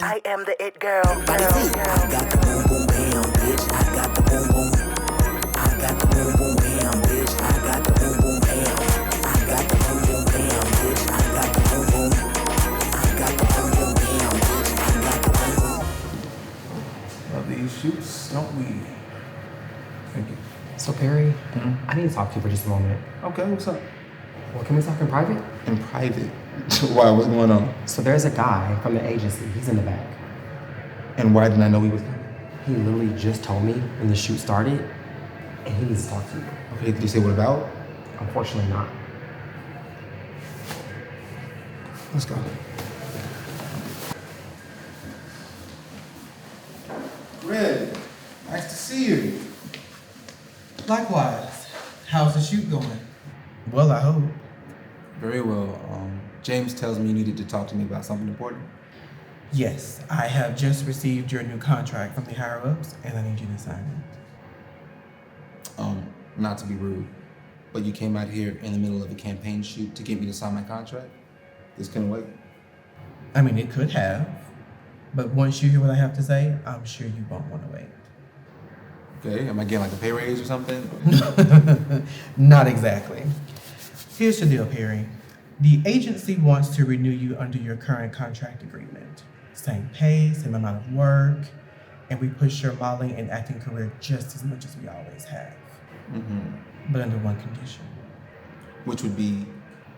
I am the it girl. I got the boom boom bam, bitch. I got the boom boom. I got the boom boom bam, bitch. I got the boom boom bam. I got the boom boom bam, bitch. I got the boom boom. I got the boom boom bam, bitch. I got the boom boom. Love these shoots, don't we? Thank you. So Perry, I need to talk to you for just a moment. Okay, what's up? Well, can we talk in private? In private? Why? What's going on? So there's a guy from the agency. He's in the back. And why didn't I know he was coming? He literally just told me when the shoot started, and he needs to talk to you. Okay, did you say what about? Unfortunately not. Let's go. Red, nice to see you. Likewise. How's the shoot going? Well, I hope. Very well. James tells me you needed to talk to me about something important. Yes, I have just received your new contract from the higher-ups, and I need you to sign it. Not to be rude, but you came out here in the middle of a campaign shoot to get me to sign my contract? This couldn't wait? I mean, it could have, but once you hear what I have to say, I'm sure you won't want to wait. Okay, am I getting like a pay raise or something? Not exactly. Here's the deal, Perry. The agency wants to renew you under your current contract agreement. Same pay, same amount of work, and we push your modeling and acting career just as much as we always have. But under one condition. Which would be?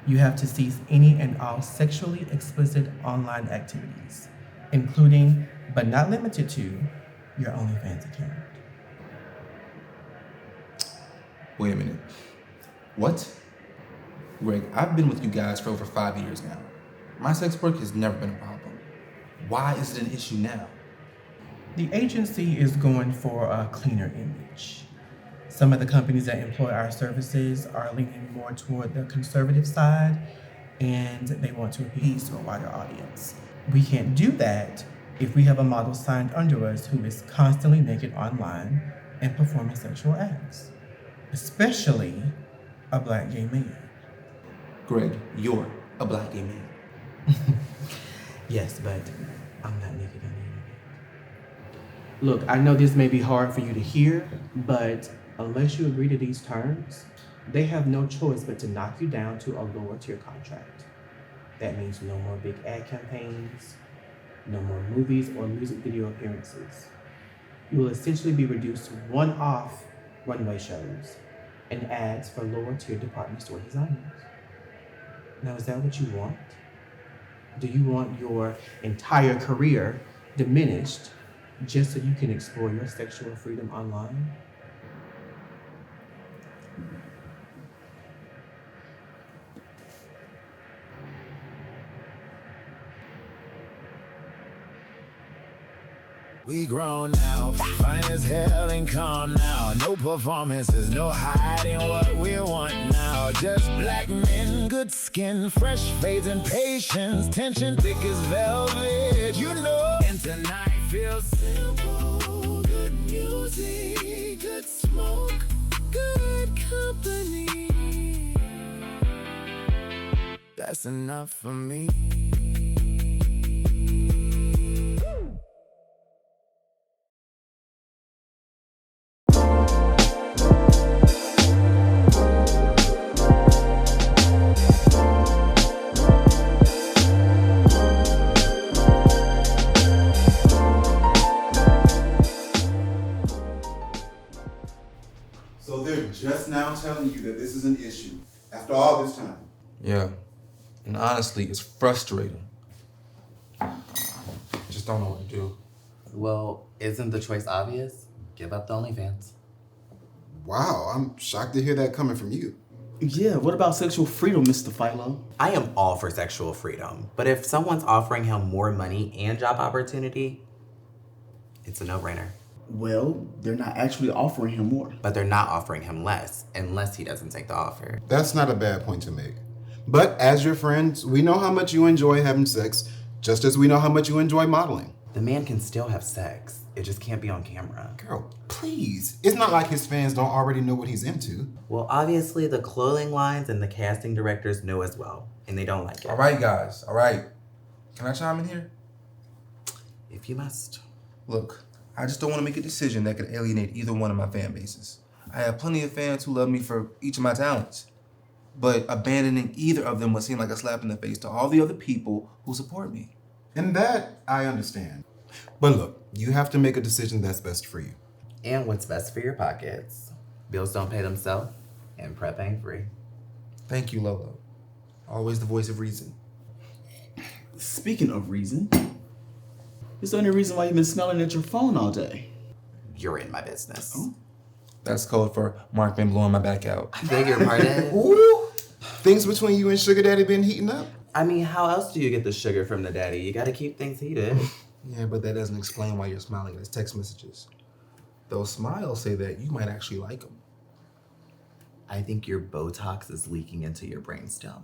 You have to cease any and all sexually explicit online activities, including, but not limited to, your OnlyFans account. Wait a minute. What? Greg, I've been with you guys for over 5 years now. My sex work has never been a problem. Why is it an issue now? The agency is going for a cleaner image. Some of the companies that employ our services are leaning more toward the conservative side, and they want to appease to a wider audience. We can't do that if we have a model signed under us who is constantly naked online and performing sexual acts, especially a Black gay man. Greg, you're a Black gay man. Yes, but I'm not naked on the internet. Look, I know this may be hard for you to hear, but unless you agree to these terms, they have no choice but to knock you down to a lower tier contract. That means no more big ad campaigns, no more movies or music video appearances. You will essentially be reduced to one-off runway shows and ads for lower tier department store designers. Now, is that what you want? Do you want your entire career diminished just so you can explore your sexual freedom online? We grown now, fine as hell and calm now. No performances, no hiding what we want now. Just black men, good skin, fresh fades and patience. Tension thick as velvet, you know. And tonight feels simple. Good music, good smoke, good company. That's enough for me. So they're just now telling you that this is an issue after all this time. Yeah, and honestly, it's frustrating. I just don't know what to do. Well, isn't the choice obvious? Give up the OnlyFans. Wow, I'm shocked to hear that coming from you. Yeah, what about sexual freedom, Mr. Philo? I am all for sexual freedom, but if someone's offering him more money and job opportunity, it's a no-brainer. Well, they're not actually offering him more. But they're not offering him less, unless he doesn't take the offer. That's not a bad point to make. But as your friends, we know how much you enjoy having sex, just as we know how much you enjoy modeling. The man can still have sex. It just can't be on camera. Girl, please. It's not like his fans don't already know what he's into. Well, obviously the clothing lines and the casting directors know as well, and they don't like it. All right, guys, all right. Can I chime in here? if you must. Look, I just don't want to make a decision that could alienate either one of my fan bases. I have plenty of fans who love me for each of my talents. But abandoning either of them would seem like a slap in the face to all the other people who support me. And that I understand. But look, you have to make a decision that's best for you. And what's best for your pockets. Bills don't pay themselves, and prep ain't free. Thank you, Lolo. Always the voice of reason. Speaking of reason, it's the only reason why you've been smelling at your phone all day. You're in my business. Oh. That's code for Mark been blowing my back out. I beg your pardon? Ooh! Things between you and Sugar Daddy been heating up? I mean, how else do you get the sugar from the daddy? You gotta keep things heated. Yeah, but that doesn't explain why you're smiling at his text messages. Those smiles say that you might actually like him. I think your Botox is leaking into your brainstem.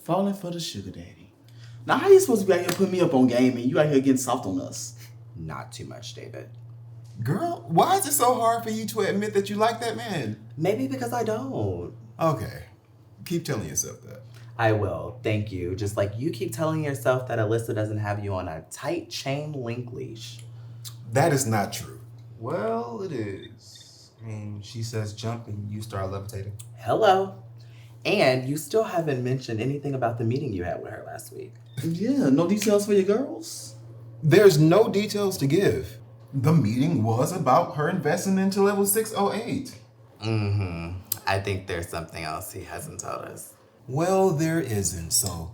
Falling for the Sugar Daddy. Now, how you supposed to be out here putting me up on game and you out here getting soft on us? Not too much, David. Girl, why is it so hard for you to admit that you like that man? Maybe because I don't. Okay. Keep telling yourself that. I will, thank you. Just like you keep telling yourself that Alyssa doesn't have you on a tight chain link leash. That is not true. Well, it is. I mean, she says jump and you start levitating. Hello. And you still haven't mentioned anything about the meeting you had with her last week. Yeah, no details for your girls? There's no details to give. The meeting was about her investing into level 608. I think there's something else he hasn't told us. Well, there isn't, so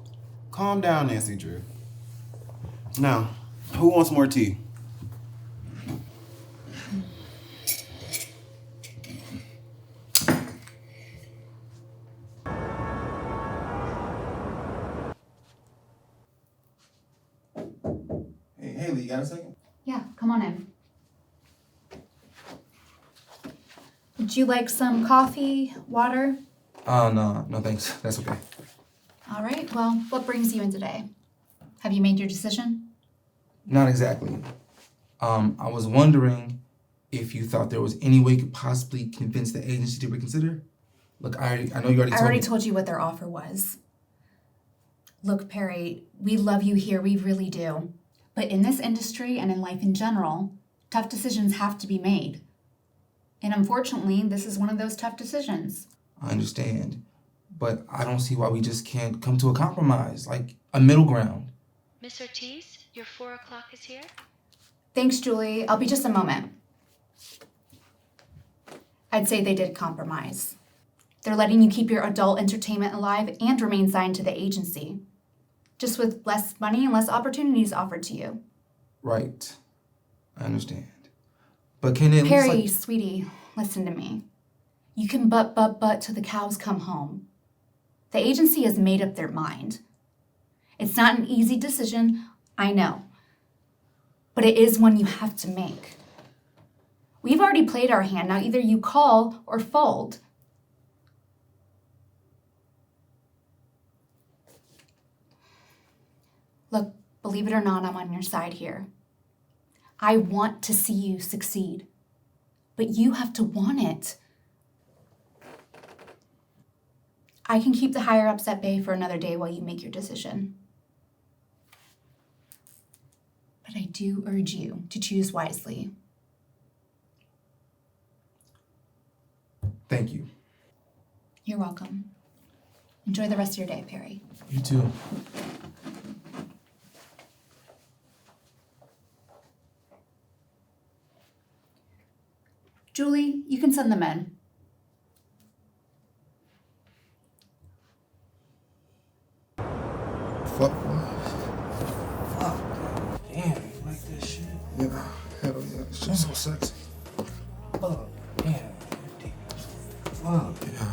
calm down, Nancy Drew. Now, who wants more tea? Hey, Haley, you got a second? Yeah, come on in. Would you like some coffee, water? Oh, no thanks. That's okay. All right, well, what brings you in today? Have you made your decision? Not exactly. I was wondering if you thought there was any way you could possibly convince the agency to reconsider. Look, I know you already told me. I already told you what their offer was. Look, Perry, we love you here, we really do. But in this industry and in life in general, tough decisions have to be made. And unfortunately, this is one of those tough decisions. I understand. But I don't see why we just can't come to a compromise, like a middle ground. Miss Ortiz, your 4 o'clock is here? Thanks, Julie. I'll be just a moment. I'd say they did compromise. They're letting you keep your adult entertainment alive and remain signed to the agency, just with less money and less opportunities offered to you. Right. I understand. But can it Perry, sweetie, listen to me. You can but till the cows come home. The agency has made up their mind. It's not an easy decision, I know. But it is one you have to make. We've already played our hand, now either you call or fold. Look, believe it or not, I'm on your side here. I want to see you succeed, but you have to want it. I can keep the higher-ups at bay for another day while you make your decision. But I do urge you to choose wisely. Thank you. You're welcome. Enjoy the rest of your day, Perry. You too. Julie, you can send them in. Fuck. Damn, you like that shit? Yeah, hell yeah. Shit's so sexy. Fuck, damn. Fuck. Yeah.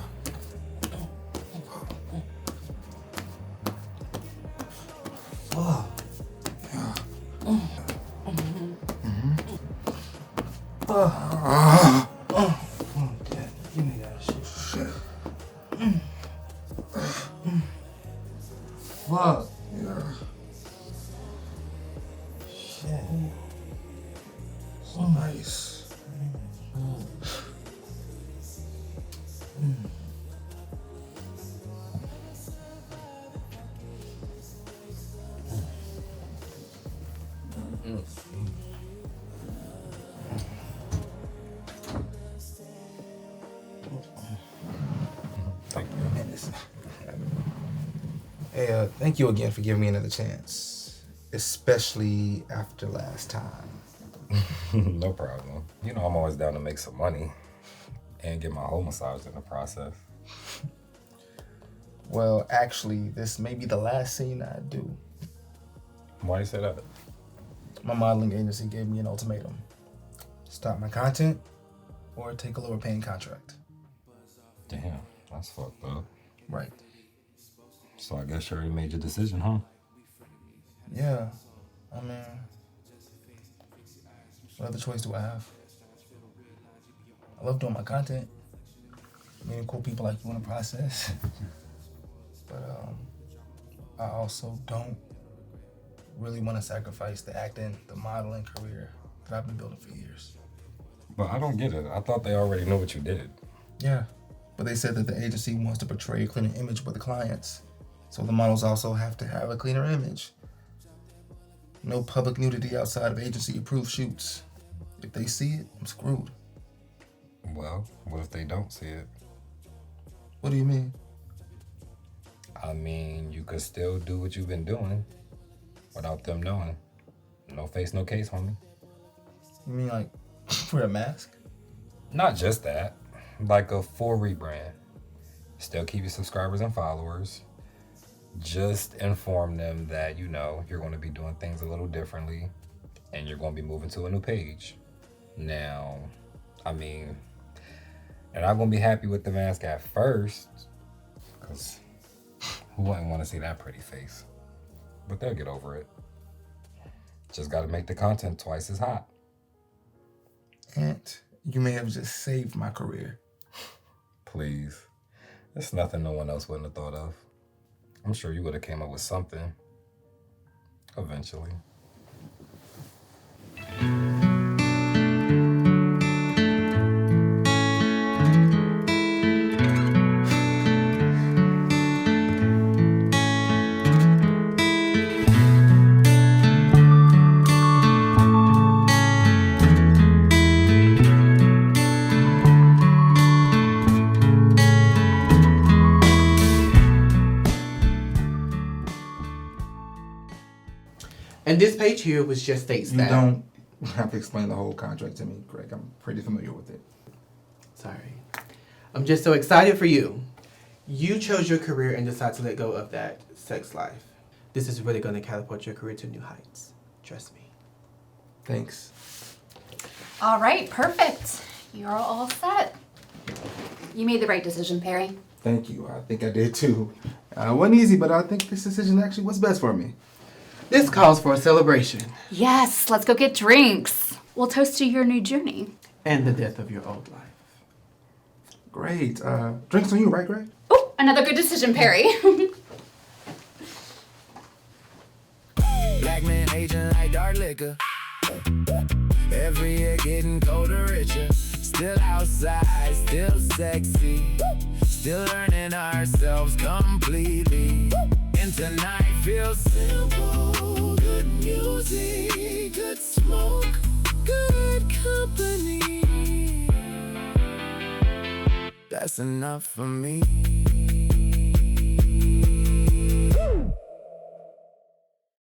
Fuck. Yeah. Fuck that. Give me that shit. Shit. Fuck. Yeah. Shit. So nice. Thank you. Hey, thank you again for giving me another chance, especially after last time. No problem. You know I'm always down to make some money and get my whole massage in the process. Well, actually, this may be the last scene I do. Why you say that? My modeling agency gave me an ultimatum. Stop my content or take a lower paying contract. Damn, that's fucked up. Right. So I guess you already made your decision, huh? Yeah. I mean, what other choice do I have? I love doing my content. Meeting cool people like you in the process. But I also don't really want to sacrifice the acting, the modeling career that I've been building for years. But I don't get it. I thought they already knew what you did. Yeah, but they said that the agency wants to portray a cleaner image with the clients. So the models also have to have a cleaner image. No public nudity outside of agency-approved shoots. If they see it, I'm screwed. Well, what if they don't see it? What do you mean? I mean, you could still do what you've been doing without them knowing. No face, no case, homie. You mean like wear a mask? Not just that. Like a full rebrand. Still keep your subscribers and followers. Just inform them that, you know, you're going to be doing things a little differently and you're going to be moving to a new page. Now, I mean, they're not going to be happy with the mask at first, because who wouldn't want to see that pretty face? But they'll get over it. Just got to make the content twice as hot. Aunt, you may have just saved my career. Please. It's nothing no one else wouldn't have thought of. I'm sure you would have came up with something. Eventually. And this page here was just states You that. don't have to explain the whole contract to me, Greg. I'm pretty familiar with it. Sorry. I'm just so excited for you. You chose your career and decided to let go of that sex life. This is really going to catapult your career to new heights. Trust me. Thanks. All right, perfect. You're all set. You made the right decision, Perry. Thank you. I think I did too. It wasn't easy, but I think this decision actually was best for me. This calls for a celebration. Yes, let's go get drinks. We'll toast to your new journey. And the death of your old life. Great. Drinks on you, right, Greg? Oh, another good decision, Perry. Black man aging like dark liquor. Every year getting colder, richer. Still outside, still sexy. Still learning ourselves completely. And tonight feels simple. Good music, good smoke, good company. That's enough for me.